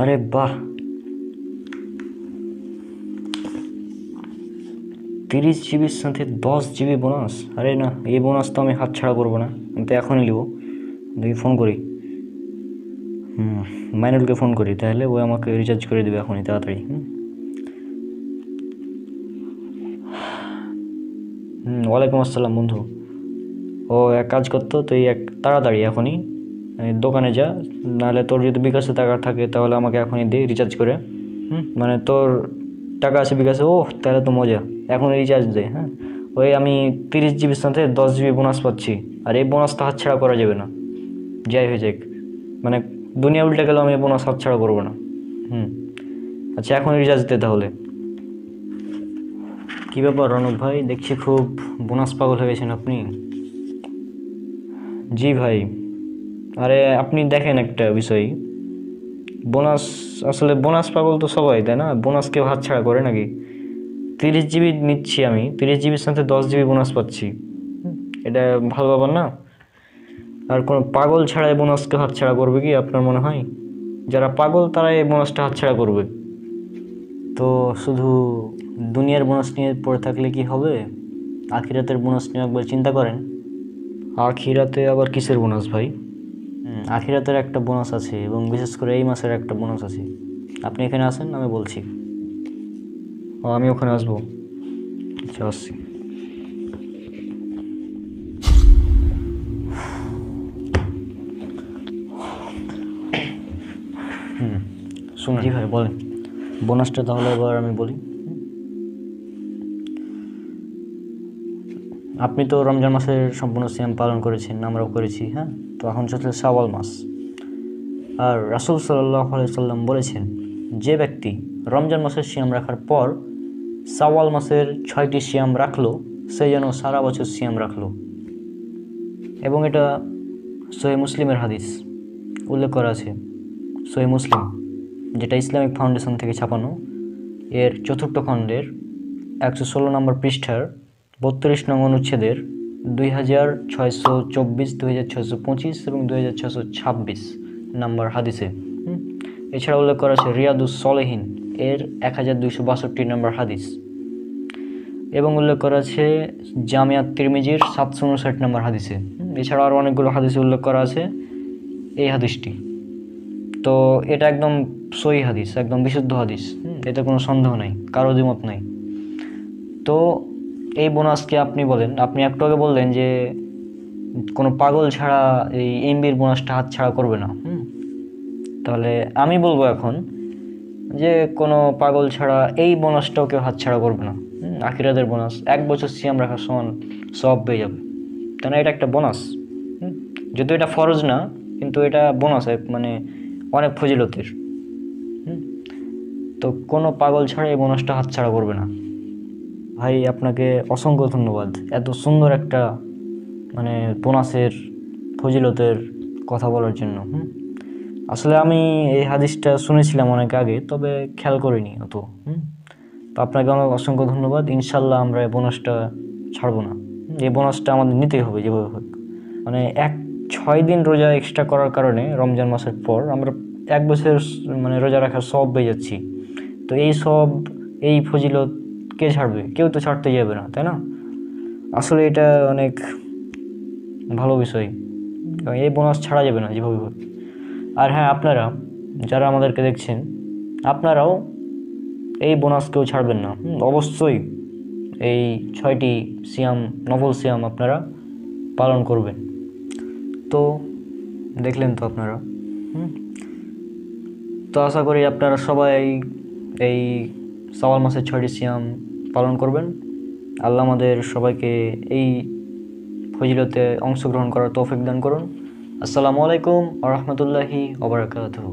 আরে বাহ, 30 জিবির সাথে 10 জিবি বোনাস। আরে না, এই বোনাস তো আমি হাতছাড়া করবো না, আমি তো এখনই নিব। দেখি ফোন করি, মাইনুলকে ফোন করি, তাহলে ও আমাকে রিচার্জ করে দেবে এখনই তাড়াতাড়ি। ওয়ালাইকুম আসসালাম বন্ধু। ও এক কাজ করতো, তুই এক তাড়াতাড়ি এখনই দোকানে যা, নাহলে তোর যদি বিকাশে টাকা থাকে তাহলে আমাকে এখনই দে রিচার্জ করে। মানে তোর টাকা আছে বিকাশে? ও তাহলে তো মজা, এখন রিচার্জ দে। হ্যাঁ, ওই আমি 30 জিবির সাথে 10 জিবি বোনাস পাচ্ছি, আর এই বোনাসটা হাতছাড়া করা যাবে না, যাই হয়ে যাক। মানে দুনিয়া উল্টে গেলেও আমি এই বোনাস হাতছাড়া করবো না। আচ্ছা, এখন রিচার্জ দে তাহলে। কী ব্যাপার রনক ভাই, দেখছি খুব বোনাস পাগল হয়ে গেছেন আপনি। জি ভাই, আরে আপনি দেখেন একটা বিষয়, বোনাস, আসলে বোনাস পাগল তো সবাই, তাই না? বোনাস কেউ হাতছাড়া করে নাকি? 30 জিবি নিচ্ছি আমি, 30 জিবির সাথে 10 জিবি বোনাস পাচ্ছি, এটা ভালো ব্যাপার না? আর কোনো পাগল ছাড়া এই বোনাসকে হাতছাড়া করবে কি আপনার মনে হয়? যারা পাগল তারা এই বোনাসটা হাতছাড়া করবে। তো শুধু দুনিয়ার বোনাস নিয়ে পড়ে থাকলে কি হবে? আখিরাতের বোনাস নিয়ে একবার চিন্তা করেন। আখিরাতে আবার কিসের বোনাস ভাই? আখিরাতের একটা বোনাস আছে, এবং বিশেষ করে এই মাসের একটা বোনাস আছে। আপনি এখানে আসেন, আমি বলছি। আমি ওখানে আসবো। আচ্ছা, আসছি। শুনুন। জি ভাই বলেন, বোনাসটা তাহলে এবার আমি বলি। আপনি তো রমজান মাসের সম্পূর্ণ সিয়াম পালন করেছেন, আমরাও করেছি। হ্যাঁ, তো এখন চলছে শাওয়াল মাস। আর রাসূল সাল্লাল্লাহু আলাইহি সাল্লাম বলেছেন, যে ব্যক্তি রমজান মাসের সিয়াম রাখার পর শাওয়াল মাসের 6টি সিয়াম রাখলো, সে যেন সারা বছর সিয়াম রাখলো। এবং এটা সহিহ মুসলিমের হাদিস, উল্লেখ করা আছে। সহিহ মুসলিম, যেটা ইসলামিক ফাউন্ডেশন থেকে ছাপানো, এর 4th খণ্ডের 116 নম্বর পৃষ্ঠার 32 নং অনুচ্ছেদের 2624, 2625 এবং 2626 নাম্বার হাদিসে। এছাড়া উল্লেখ করা আছে রিয়াদুস সলেহিন এর 1262 নম্বর হাদিস, এবং উল্লেখ করা আছে জামিয়াত তিরমিজির 759 নম্বর হাদিসে। এছাড়া আরও অনেকগুলো হাদিসে উল্লেখ করা আছে এই হাদিসটি। তো এটা একদম সহিহ হাদিস, একদম বিশুদ্ধ হাদিস, এতে কোনো সন্দেহ নাই, কারো দ্বিমত নাই। তো এই বোনাসকে আপনি বলেন, আপনি একটু আগে বললেন যে কোনো পাগল ছাড়া এই এমবির বোনাসটা হাত ছাড়া করবে না। তাহলে আমি বলবো এখন যে কোনো পাগল ছাড়া এই বোনাসটাও কেউ হাত ছাড়া করবে না। আখিরাতের বোনাস, 1 বছর সিয়াম রাখার সমান সওয়াব পেয়ে যাবে। কেন, এটা একটা বোনাস। যদিও এটা ফরজ না, কিন্তু এটা বোনাস, মানে অনেক ফজিলতের। তো কোনো পাগল ছাড়া এই বোনাসটা হাত ছাড়া করবে না। ভাই আপনাকে অসংখ্য ধন্যবাদ এত সুন্দর একটা মানে বোনাসের ফজিলতের কথা বলার জন্য। আসলে আমি এই হাদিসটা শুনেছিলাম অনেক আগে, তবে খেয়াল করিনি অত। তো আপনাকে অনেক অসংখ্য ধন্যবাদ। ইনশাল্লাহ আমরা এই বোনাসটা ছাড়বো না, এই বোনাসটা আমাদের নিতেই হবে যেভাবে হোক। মানে 6 দিন রোজা এক্সট্রা করার কারণে রমজান মাসের পর আমরা 1 বছর মানে রোজা রাখার সওয়াব পেয়ে যাচ্ছি। তো এই সওয়াব, এই ফজিলত কে ছাড়বে? কেউ তো ছাড়তে যাবে না, তাই না? আসলে এটা অনেক ভালো বিষয়, এই বোনাস ছাড়া যাবে না যেভাবে হোক। আর হ্যাঁ, আপনারা যারা আমাদেরকে দেখছেন, আপনারাও এই বোনাস কেউ ছাড়বেন না। অবশ্যই এই 6টি সিয়াম, নফল সিয়াম আপনারা পালন করবেন। তো দেখলেন তো আপনারা। তো আশা করি আপনারা সবাই এই শাওয়াল মাসের 6টি সিয়াম পালন করবেন। আল্লাহ আমাদের সবাইকে এই ফজিলতে অংশগ্রহণ করার তৌফিক দান করুন। আসসালামু আলাইকুম ওয়া রাহমাতুল্লাহি ওয়া বারাকাতুহু।